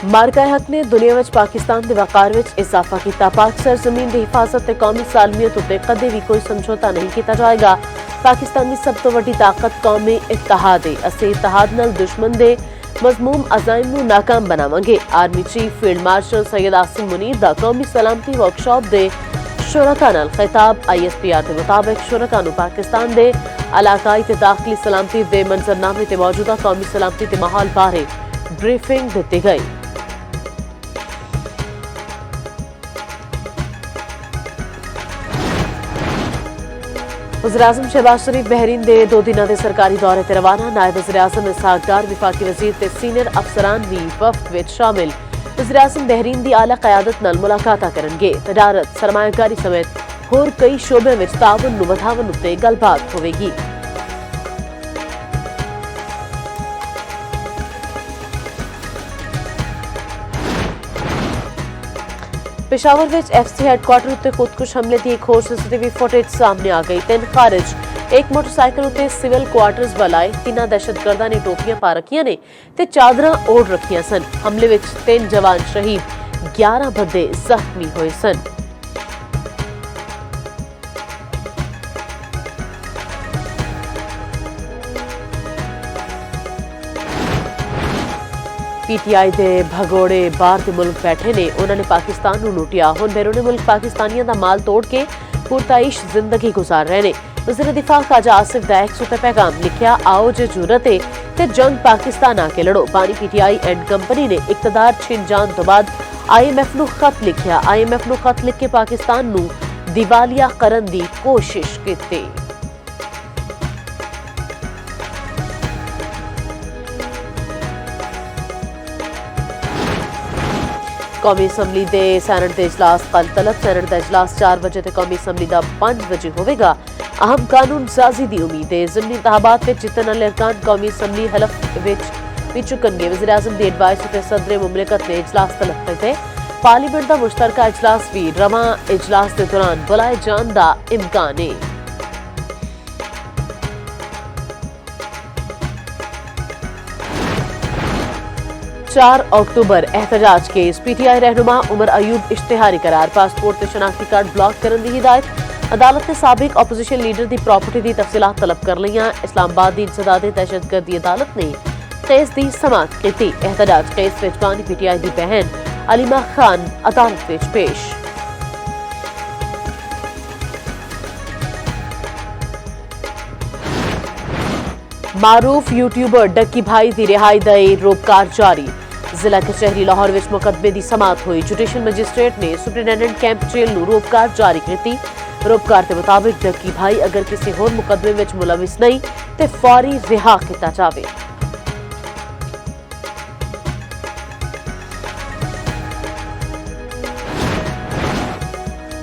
मार्का हक ने दुनिया विच पाकिस्तान के वकार विच इजाफा किया। पाक सरजमीन की हिफाजत ते कौमी सालमियत उत्ते कदे भी कोई समझौता नहीं किया जाएगा। पाकिस्तान की सब तो वड्डी ताकत कौमी इत्तेहाद है। असीं इत्तेहाद नाल दुश्मन दे मजमूम अजाइम नूं नाकाम बनावांगे। Army chief field marshal Syed Asim Munir दा कौमी सलामती वर्कशॉप दे शुरका नाल खिताब। ISPR के मुताबिक शुरका नूं पाकिस्तान दे इलाकाई ते दाखिली सलामती दे मंजरनामे ते मौजूदा कौमी सलामती ते माहौल बारे ब्रीफिंग दी गई। वज़ीर-ए-आज़म शहबाज शरीफ बहरीन दे 2 दिनां दे सरकारी दौरे ते रवाना। नायब वज़ीर-ए-आज़म इसहाक डार, विफाकी वज़ीर ते सीनियर अफसरान भी वफ्द विच शामिल। वज़ीर-ए-आज़म बहरीन दी आला क़यादत नाल मुलाकातां करनगे। तजारत, सरमायाकारी समेत होर कई शोबे विच ताउन नूं वधावन उत्ते गलबात होवेगी। पेशावर विच FC हैडक्वार्टर उत्ते खुदकुश हमले की एक होर CCTV फुटेज सामने आ गई। 3 खारिज एक मोटरसाइकिल उत्ते सिविल क्वार्टर्स वालाए 3 दहशतगर्दां ने टोपियां पा रखियां ने ते चादरां ओढ़ रखियां सन। हमले विच 3 जवान शहीद, 11 बंदे जख्मी होए सन। PTI दे भगोड़े बाहर दे मुल्क बैठे ने। उन्होंने पाकिस्तान नूं लुटिया, हुण बैरूनी मुल्क पाकिस्तानियों दा माल तोड़ के पुरताइश जिंदगी गुजार रहे ने। वज़ीर दिफा ख्वाजा आसिफ दा एक्स उत्ते पैगाम लिखिया, आओ जे जरूरत है ते जंग पाकिस्तान आके लड़ो। बानी PTI एंड कंपनी ने इकतदार छिन जान तो बाद IMF नूं खत लिखिया। IMF नूं खत लिख के पाकिस्तान नूं दिवालिया करन दी कोशिश कीती। कौमी असम्बली दे सैनट दे इजलास कल तलब। सैनट दा इजलास 4 बजे ते कौमी असम्बली दा 5 बजे होवेगा। अहम कानून साजी दी उम्मीद है। ज़िमनी इंतखाबात में जितन आले अरकान कौमी असम्बली हलफ विच चुकनगे। वज़ीर-ए-आज़म दी एडवाइस उत्ते सदर मुमलिकत ने इजलास तलब कीते। पार्लीमेंट दा मुश्तरका इजलास भी रवां इजलास के दौरान बुलाए जान दा इम्कान है। 4 अक्टूबर एहतजाज केस। PTI रहनुमा उमर अयूब इश्तिहारी करार। पासपोर्ट ते शनाख्ती कार्ड ब्लॉक करने की हिदायत। अदालत ने साबिक ऑपोजिशन लीडर की प्रॉपर्टी की तफसीलात तलब कर लियां। इस्लामाबाद की इंसदादे दहशतगर्दी अदालत ने केस की समाअत की। एहतजाज केस विच बानी PTI की बहन अलीमा खान अदालत विच पेश। मारूफ यूट्यूबर डक्की भाई की रिहाई दा रोककार जारी। जिला कचहरी लाहौर विच मुकदमे की समाअत हुई। जुडिशल मजिस्ट्रेट ने सुपरिटेंडेंट कैंप जेल नूं रोककार जारी की। रोककार के मुताबिक डक्की भाई अगर किसी होर मुकदमे विच मुलविस नहीं तो फौरी रिहा किया जावे।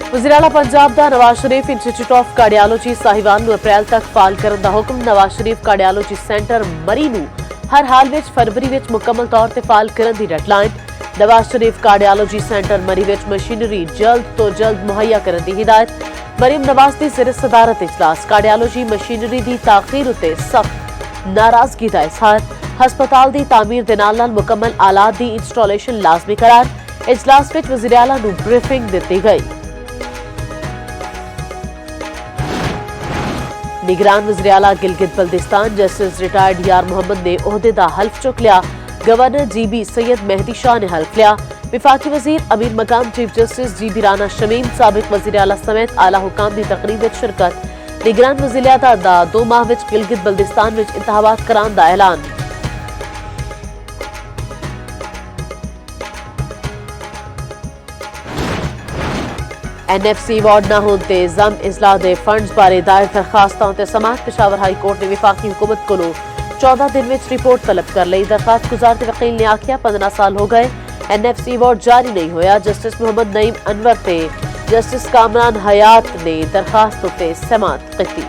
वज़ीर-ए-आला पंजाब दा Nawaz Sharif institute of cardiology Sahiwal नूं अप्रैल तक फाल करन दा हुक्म। नवाज शरीफ कार्डियोलॉजी सेंटर मरी नूं हर हाल विच फरवरी विच मुकम्मल तौर ते फाल करन दी deadline. Nawaz Sharif cardiology centre मरी विच मशीनरी जल्द तो जल्द मुहैया करन दी हिदायत। मरीम नवाज दी सिर सदारत इजलास। कार्डियोलॉजी मशीनरी दी ताखीर उत्ते सख्त नाराजगी दा इजहार। हस्पताल दी तामीर दे नाल नाल मुकम्मल आलात दी इंस्टॉलेशन लाजमी करार। इजलास विच वज़ीर-ए-आला नूं ब्रीफिंग दित्ती गई। निगरान वज़ीर-ए-आला गिलगित बल्तिस्तान जस्टिस रिटायर्ड यार मोहम्मद ने ओहदे दा हल्फ चुक लिया। गवर्नर GB सैयद मेहदी शाह ने हल्फ लिया। विफाकी वजीर अमीर मकाम chief justice GB Rana Shamim, साबिक वज़ीर-ए-आला समेत आला हुकाम की तकरीब में शिरकत। निगरान वज़ीर-ए-आला दा 2 माह विच गिलगित बल्तिस्तान विच इंतखाबात करान दा ऐलान। NFC अवार्ड न होने ते जम इजलाह दे फंड्स बारे दायर दरखास्तां ते समाअत। पेशावर हाई कोर्ट ने विफाकी हुकूमत को 14 दिन में रिपोर्ट तलब कर ली। दरखास्त गुजार के वकील ने आखिया 15 साल हो गए NFC अवार्ड जारी नहीं होया। जस्टिस मोहम्मद नईम अनवर ते जस्टिस कामरान हयात ने दरखास्त उत्ते समाअत की।